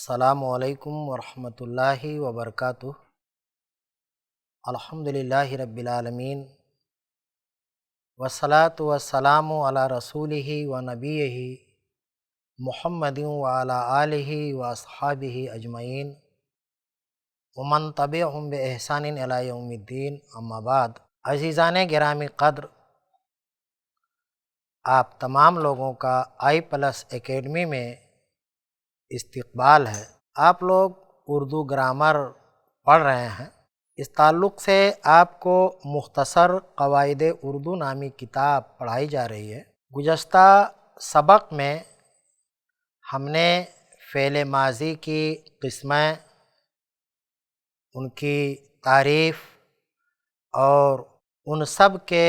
السلام علیکم ورحمۃ اللہ وبرکاتہ۔ الحمدللہ رب العالمین والصلاة والسلام علی رسولہ و نبیہ محمد وعلی آلہ واصحابہ اجمعین ومن تبعہم بإحسان الی یوم الدین، اما بعد۔ عزیزان گرامی قدر، آپ تمام لوگوں کا آئی پلس اکیڈمی میں استقبال ہے۔ آپ لوگ اردو گرامر پڑھ رہے ہیں، اس تعلق سے آپ کو مختصر قواعد اردو نامی کتاب پڑھائی جا رہی ہے۔ گزشتہ سبق میں ہم نے فعل ماضی کی قسمیں، ان کی تعریف اور ان سب کے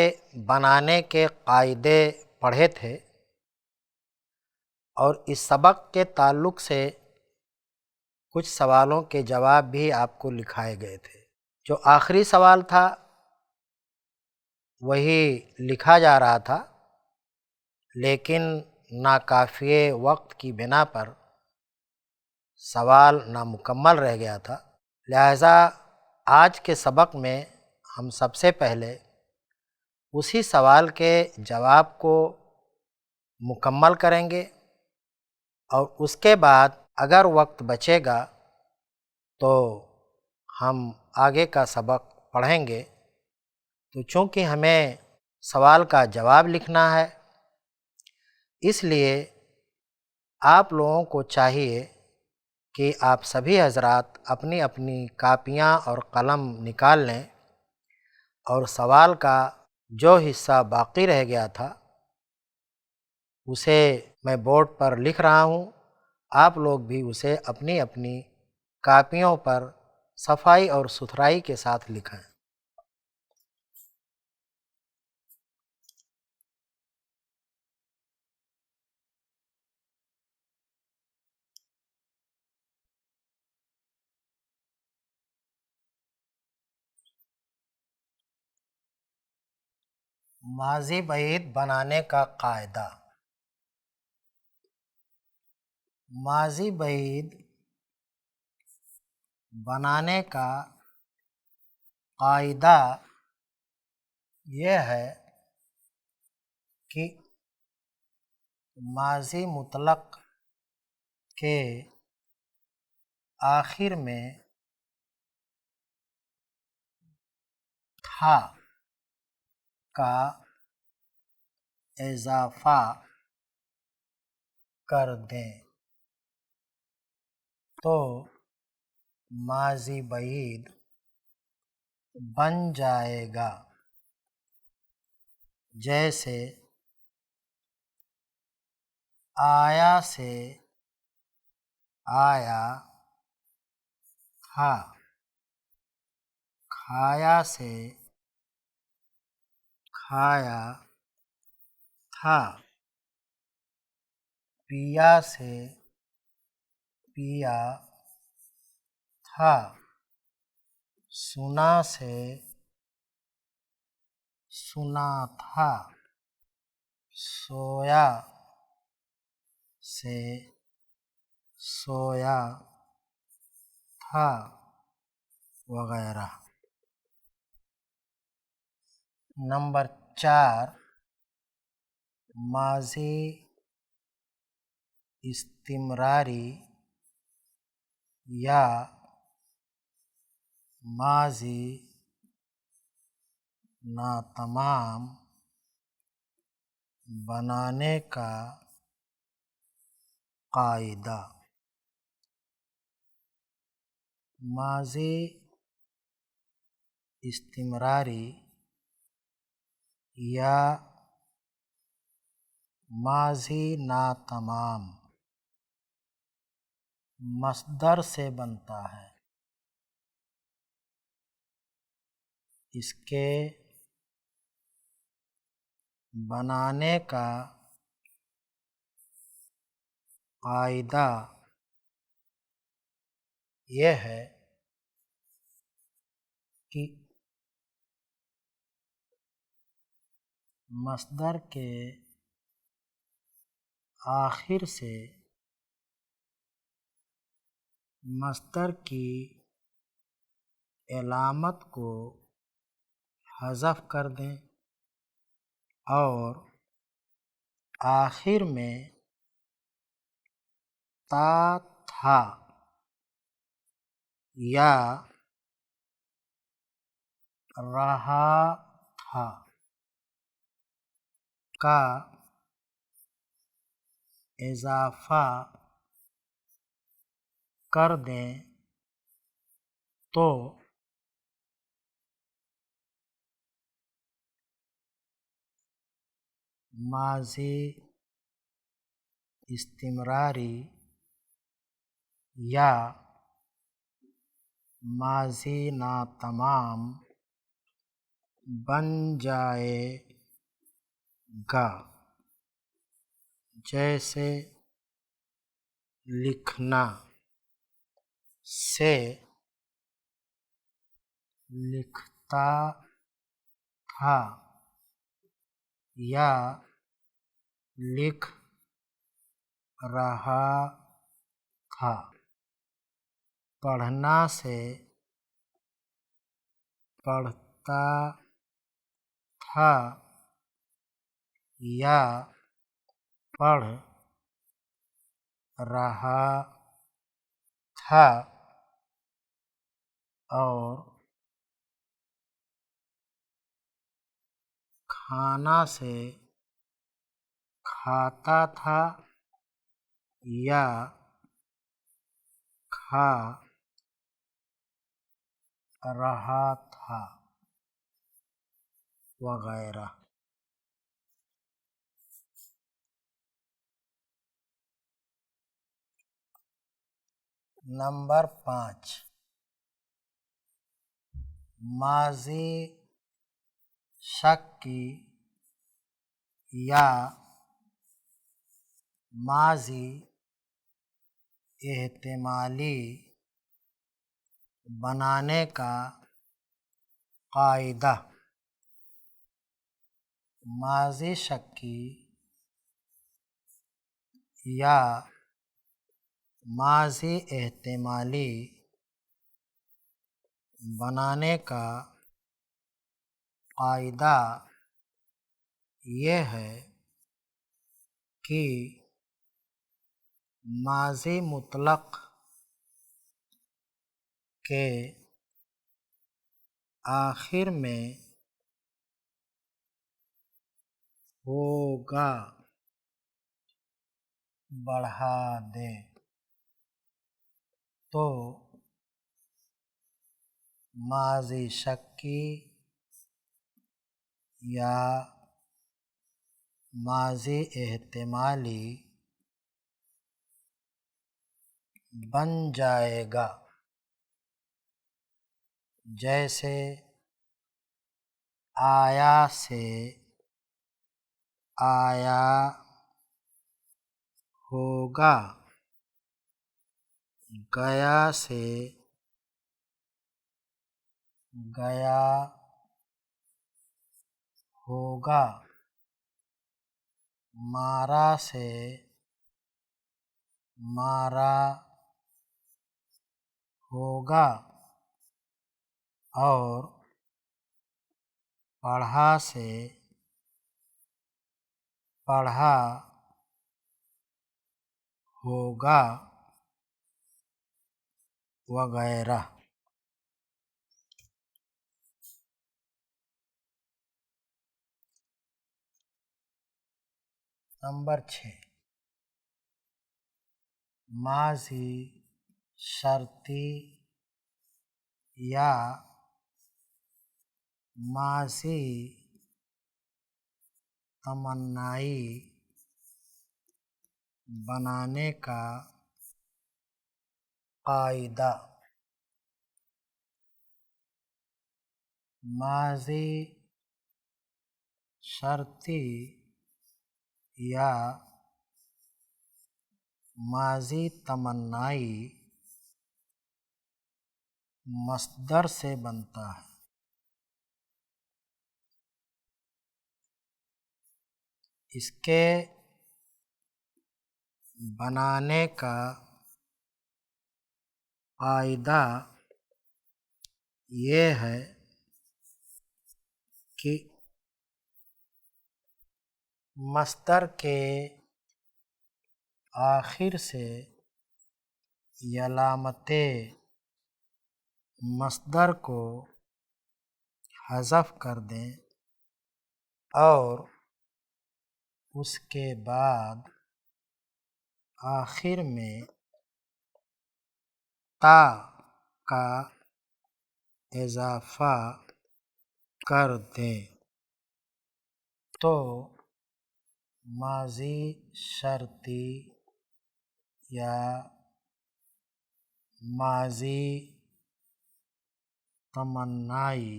بنانے کے قاعدے پڑھے تھے، اور اس سبق کے تعلق سے کچھ سوالوں کے جواب بھی آپ کو لکھائے گئے تھے۔ جو آخری سوال تھا وہی لکھا جا رہا تھا، لیکن ناکافی وقت کی بنا پر سوال نامکمل رہ گیا تھا، لہٰذا آج کے سبق میں ہم سب سے پہلے اسی سوال کے جواب کو مکمل کریں گے، اور اس کے بعد اگر وقت بچے گا تو ہم آگے کا سبق پڑھیں گے۔ تو چونکہ ہمیں سوال کا جواب لکھنا ہے، اس لیے آپ لوگوں کو چاہیے کہ آپ سبھی حضرات اپنی اپنی کاپیاں اور قلم نکال لیں، اور سوال کا جو حصہ باقی رہ گیا تھا اسے میں بورڈ پر لکھ رہا ہوں، آپ لوگ بھی اسے اپنی اپنی کاپیوں پر صفائی اور ستھرائی کے ساتھ لکھیں۔ ماضی بعید بنانے کا قاعدہ۔ ماضی بعید بنانے کا قاعدہ یہ ہے کہ ماضی مطلق کے آخر میں تھا کا اضافہ کر دیں تو ماضی بعید بن جائے گا۔ جیسے آیا سے آیا تھا، کھایا سے کھایا تھا، پیا سے پیا تھا، سنا سے سنا تھا، سویا سے سویا تھا، وغیرہ۔ نمبر 4، ماضی استمراری یا ماضی ناتمام بنانے کا قاعدہ۔ ماضی استمراری یا ماضی ناتمام مصدر سے بنتا ہے۔ اس کے بنانے کا قاعدہ یہ ہے کہ مصدر کے آخر سے مصدر کی علامت کو حذف کر دیں اور آخر میں تا تھا یا رہا تھا کا اضافہ کر دیں تو ماضی استمراری یا ماضی ناتمام بن جائے گا، جیسے لکھنا سے لکھتا تھا یا لکھ رہا تھا، پڑھنا سے پڑھتا تھا یا پڑھ رہا تھا، اور کھانا سے کھاتا تھا یا کھا رہا تھا وغیرہ۔ نمبر 5، ماضی شک کی یا ماضی احتمالی بنانے کا قاعدہ۔ ماضی شکی یا ماضی احتمالی بنانے کا قاعدہ یہ ہے کہ ماضی مطلق کے آخر میں ہوگا بڑھا دیں تو ماضی شکی یا ماضی احتمالی بن جائے گا، جیسے آیا سے آیا ہوگا، گیا سے گیا ہوگا، مارا سے مارا ہوگا، اور پڑھا سے پڑھا ہوگا وغیرہ۔ نمبر 6، ماضی شرطی یا ماضی تمنائی بنانے کا قاعدہ۔ ماضی شرطی یا ماضی تمنائی مصدر سے بنتا ہے۔ اس کے بنانے کا قاعدہ یہ ہے کہ مصدر کے آخر سے علامت مصدر کو حذف کر دیں اور اس کے بعد آخر میں تا کا اضافہ کر دیں تو ماضی شرطی یا ماضی تمنائی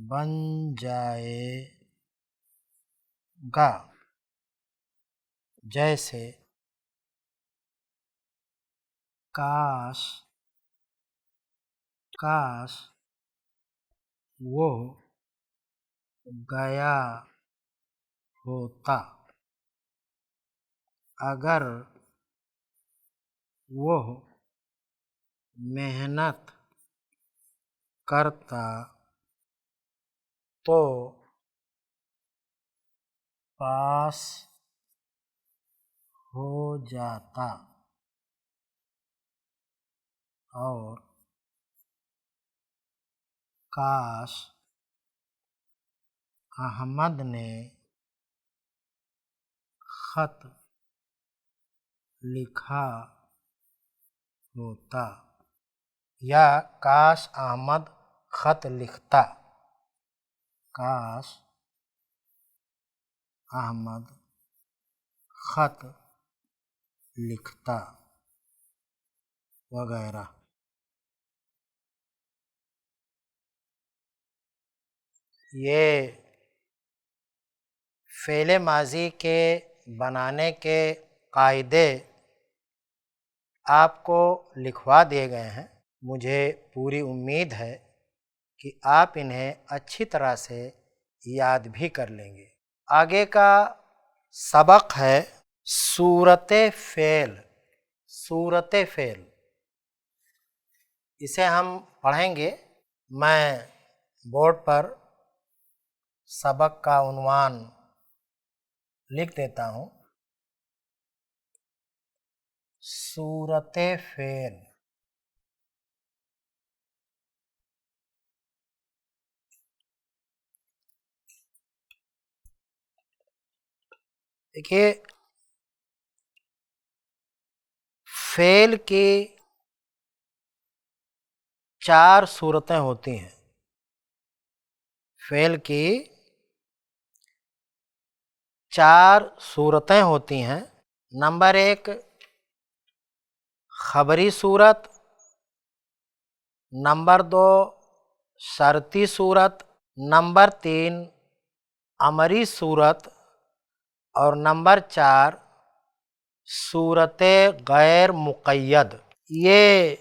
بن جائے گا، جیسے کاش وہ گیا ہوتا، اگر وہ محنت کرتا تو پاس ہو جاتا، اور کاش احمد نے خط لکھا ہوتا، یا کاش احمد خط لکھتا، کاش احمد خط لکھتا وغیرہ۔ یہ فعل ماضی کے بنانے کے قاعدے آپ کو لکھوا دیے گئے ہیں۔ مجھے پوری امید ہے کہ آپ انہیں اچھی طرح سے یاد بھی کر لیں گے۔ آگے کا سبق ہے صورت فعل۔ صورت فعل اسے ہم پڑھیں گے۔ میں بورڈ پر سبق کا عنوان لکھ دیتا ہوں، صورت فعل۔ دیکھیے، فعل کی 4 صورتیں ہوتی ہیں۔ فعل کی 4 صورتیں ہوتی ہیں۔ نمبر 1 خبری صورت، نمبر 2 شرطی صورت، نمبر 3 امری صورت، اور نمبر 4 صورت غیر مقید۔ یہ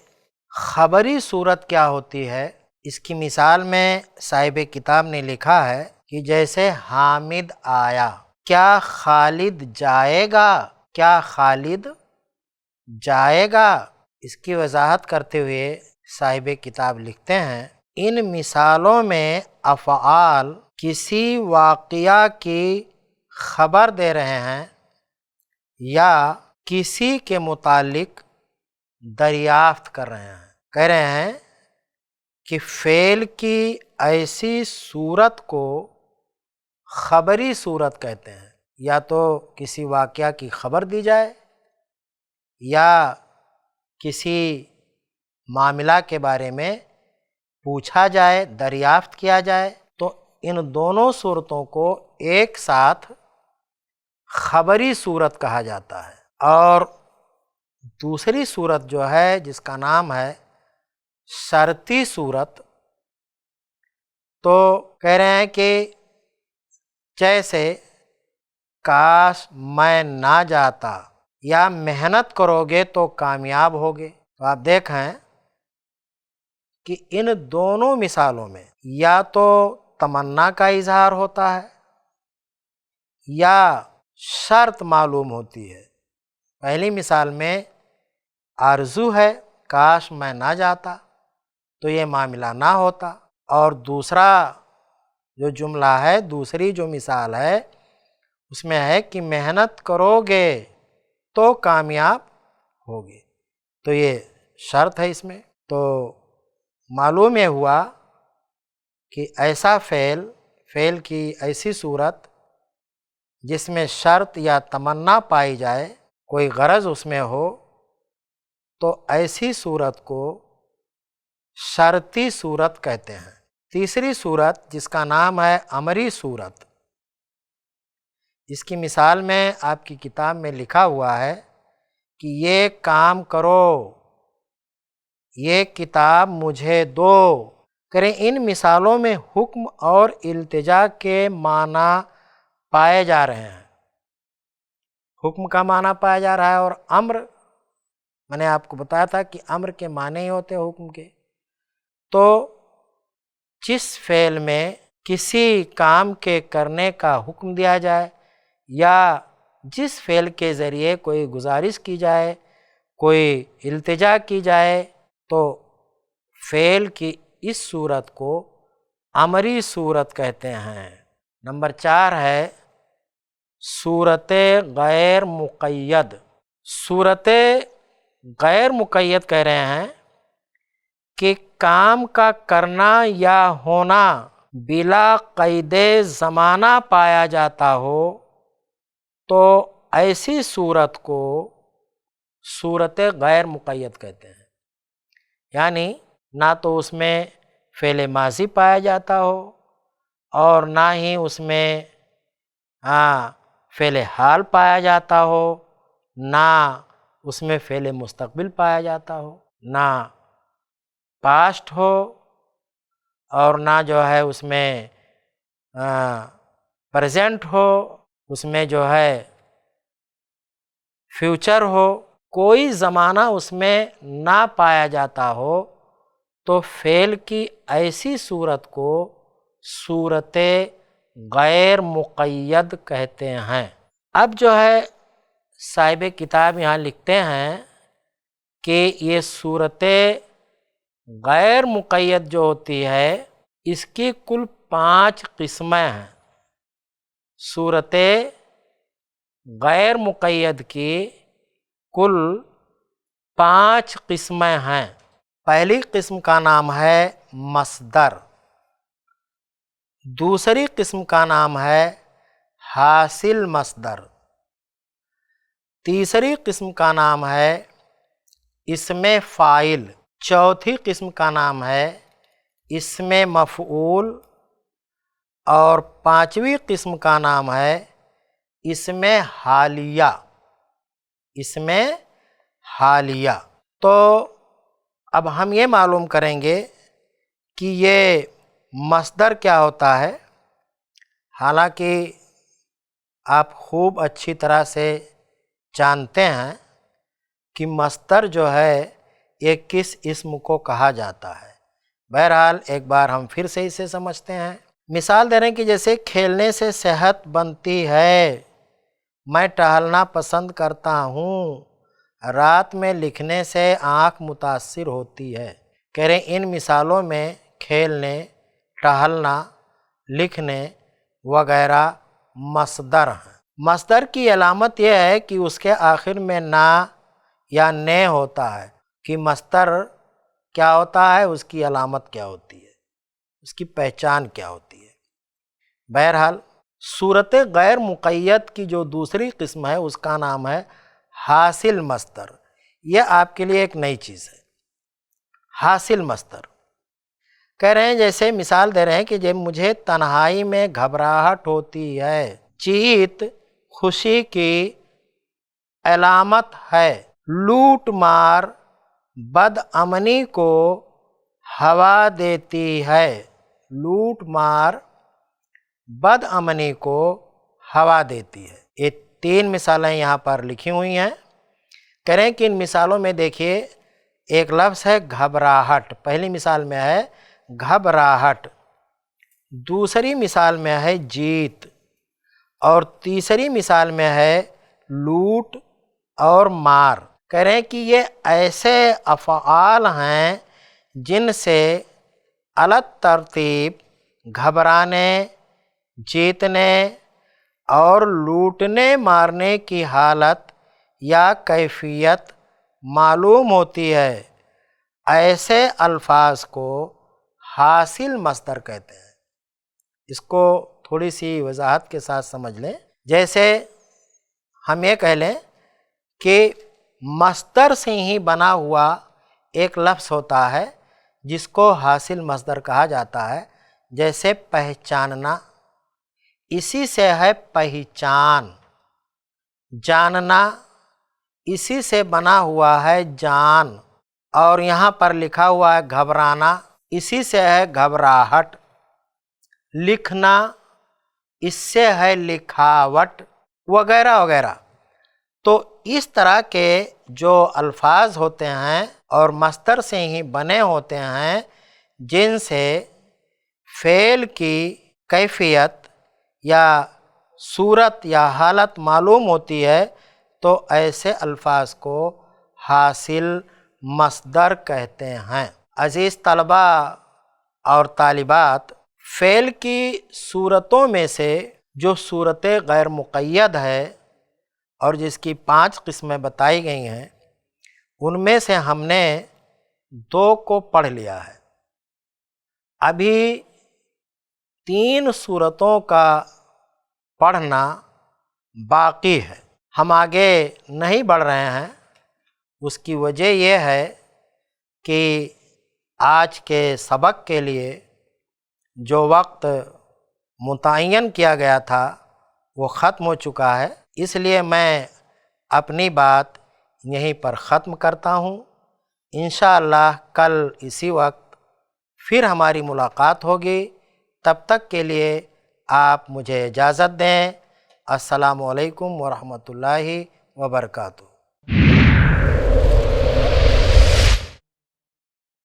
خبری صورت کیا ہوتی ہے؟ اس کی مثال میں صاحب کتاب نے لکھا ہے کہ جیسے حامد آیا، کیا خالد جائے گا؟ کیا خالد جائے گا؟ اس کی وضاحت کرتے ہوئے صاحب کتاب لکھتے ہیں، ان مثالوں میں افعال کسی واقعہ کی خبر دے رہے ہیں یا کسی کے متعلق دریافت کر رہے ہیں۔ کہہ رہے ہیں کہ فعل کی ایسی صورت کو خبری صورت کہتے ہیں، یا تو کسی واقعہ کی خبر دی جائے یا کسی معاملہ کے بارے میں پوچھا جائے، دریافت کیا جائے، تو ان دونوں صورتوں کو ایک ساتھ خبری صورت کہا جاتا ہے۔ اور دوسری صورت جو ہے جس کا نام ہے شرطی صورت، تو کہہ رہے ہیں کہ جیسے کاش میں نہ جاتا، یا محنت کرو گے تو کامیاب ہوگے۔ تو آپ دیکھیں کہ ان دونوں مثالوں میں یا تو تمنا کا اظہار ہوتا ہے یا شرط معلوم ہوتی ہے۔ پہلی مثال میں آرزو ہے کاش میں نہ جاتا تو یہ معاملہ نہ ہوتا۔ اور دوسرا جو جملہ ہے، دوسری جو مثال ہے اس میں ہے کہ محنت کرو گے تو کامیاب ہوگے، تو یہ شرط ہے اس میں۔ تو معلوم یہ ہوا کہ ایسا فعل کی ایسی صورت جس میں شرط یا تمنا پائی جائے، کوئی غرض اس میں ہو، تو ایسی صورت کو شرطی صورت کہتے ہیں۔ تیسری صورت جس کا نام ہے امری صورت، اس کی مثال میں آپ کی کتاب میں لکھا ہوا ہے کہ یہ کام کرو، یہ کتاب مجھے دو۔ کریں ان مثالوں میں حکم اور التجا کے معنی پائے جا رہے ہیں۔ حکم کا معنی پایا جا رہا ہے، اور امر، میں نے آپ کو بتایا تھا کہ امر کے معنی ہی ہوتے ہیں حکم کے۔ تو جس فعل میں کسی کام کے کرنے کا حکم دیا جائے یا جس فعل کے ذریعے کوئی گزارش کی جائے، کوئی التجا کی جائے، تو فعل کی اس صورت کو امری صورت کہتے ہیں۔ نمبر 4 ہے صورت غیر مقید۔ صورت غیر مقید کہہ رہے ہیں کہ کام کا کرنا یا ہونا بلا قید زمانہ پایا جاتا ہو، تو ایسی صورت کو صورت غیر مقید کہتے ہیں۔ یعنی نہ تو اس میں فعل ماضی پایا جاتا ہو اور نہ ہی اس میں فعل حال پایا جاتا ہو، نہ اس میں فعل مستقبل پایا جاتا ہو، نہ پاسٹ ہو، اور نہ جو ہے اس میں پریزنٹ ہو، اس میں جو ہے فیوچر ہو، کوئی زمانہ اس میں نہ پایا جاتا ہو، تو فعل کی ایسی صورت کو صورت غیر مقید کہتے ہیں۔ اب جو ہے صاحب کتاب یہاں لکھتے ہیں کہ یہ صورت غیر مقید جو ہوتی ہے اس کی کل 5 قسمیں ہیں۔ صورت غیر مقید کی کل 5 قسمیں ہیں۔ پہلی قسم کا نام ہے مصدر، دوسری قسم کا نام ہے حاصل مصدر، تیسری قسم کا نام ہے اسم فاعل، چوتھی قسم کا نام ہے اسم مفعول، اور 5ویں قسم کا نام ہے اسم حالیہ۔ اسم حالیہ۔ تو اب ہم یہ معلوم کریں گے کہ یہ مصدر کیا ہوتا ہے۔ حالانکہ آپ خوب اچھی طرح سے جانتے ہیں کہ مصدر جو ہے یہ کس اسم کو کہا جاتا ہے۔ بہرحال ایک بار ہم پھر سے اسے سمجھتے ہیں۔ مثال دے رہے ہیں کہ جیسے کھیلنے سے صحت بنتی ہے، میں ٹہلنا پسند کرتا ہوں، رات میں لکھنے سے آنکھ متاثر ہوتی ہے۔ کہہ رہے ہیں ان مثالوں میں کھیلنے، ٹہلنا، لکھنے وغیرہ مصدر ہیں۔ مصدر کی علامت یہ ہے کہ اس کے آخر میں نا یا نے ہوتا ہے، کہ مصدر کیا ہوتا ہے، اس کی علامت کیا ہوتی ہے، اس کی پہچان کیا ہوتی ہے۔ بہرحال صورت غیر مقید کی جو دوسری قسم ہے اس کا نام ہے حاصل مصدر۔ یہ آپ کے لیے ایک نئی چیز ہے، حاصل مصدر۔ کہہ رہے ہیں جیسے مثال دے رہے ہیں کہ جب مجھے تنہائی میں گھبراہٹ ہوتی ہے، جیت خوشی کی علامت ہے، لوٹ مار بد امنی کو ہوا دیتی ہے، لوٹ مار بد امنی کو ہوا دیتی ہے۔ یہ 3 مثالیں یہاں پر لکھی ہوئی ہیں۔ کہہ رہے ہیں کہ ان مثالوں میں دیکھیے ایک لفظ ہے گھبراہٹ، پہلی مثال میں ہے گھبراہٹ، دوسری مثال میں ہے جیت، اور تیسری مثال میں ہے لوٹ اور مار۔ کہہ رہے ہیں کہ یہ ایسے افعال ہیں جن سے الگ ترتیب گھبرانے، جیتنے اور لوٹنے مارنے کی حالت یا کیفیت معلوم ہوتی ہے۔ ایسے الفاظ کو حاصل مصدر کہتے ہیں۔ اس کو تھوڑی سی وضاحت کے ساتھ سمجھ لیں۔ جیسے ہم یہ کہہ لیں کہ مصدر سے ہی بنا ہوا ایک لفظ ہوتا ہے جس کو حاصل مصدر کہا جاتا ہے، جیسے پہچاننا، اسی سے ہے پہچان۔ جاننا، اسی سے بنا ہوا ہے جان۔ اور یہاں پر لکھا ہوا ہے گھبرانا، اسی سے ہے گھبراہٹ۔ لکھنا، اس سے ہے لکھاوٹ، وغیرہ وغیرہ۔ تو اس طرح کے جو الفاظ ہوتے ہیں اور مصدر سے ہی بنے ہوتے ہیں، جن سے فعل کی کیفیت یا صورت یا حالت معلوم ہوتی ہے، تو ایسے الفاظ کو حاصل مصدر کہتے ہیں۔ عزیز طلبہ اور طالبات، فعل کی صورتوں میں سے جو صورت غیر مقید ہے اور جس کی 5 قسمیں بتائی گئی ہیں، ان میں سے ہم نے 2 کو پڑھ لیا ہے۔ ابھی 3 صورتوں کا پڑھنا باقی ہے۔ ہم آگے نہیں بڑھ رہے ہیں، اس کی وجہ یہ ہے کہ آج کے سبق کے لیے جو وقت متعین کیا گیا تھا وہ ختم ہو چکا ہے، اس لیے میں اپنی بات یہیں پر ختم کرتا ہوں۔ انشاءاللہ کل اسی وقت پھر ہماری ملاقات ہوگی۔ تب تک کے لیے آپ مجھے اجازت دیں۔ السلام علیکم ورحمۃ اللہ وبرکاتہ۔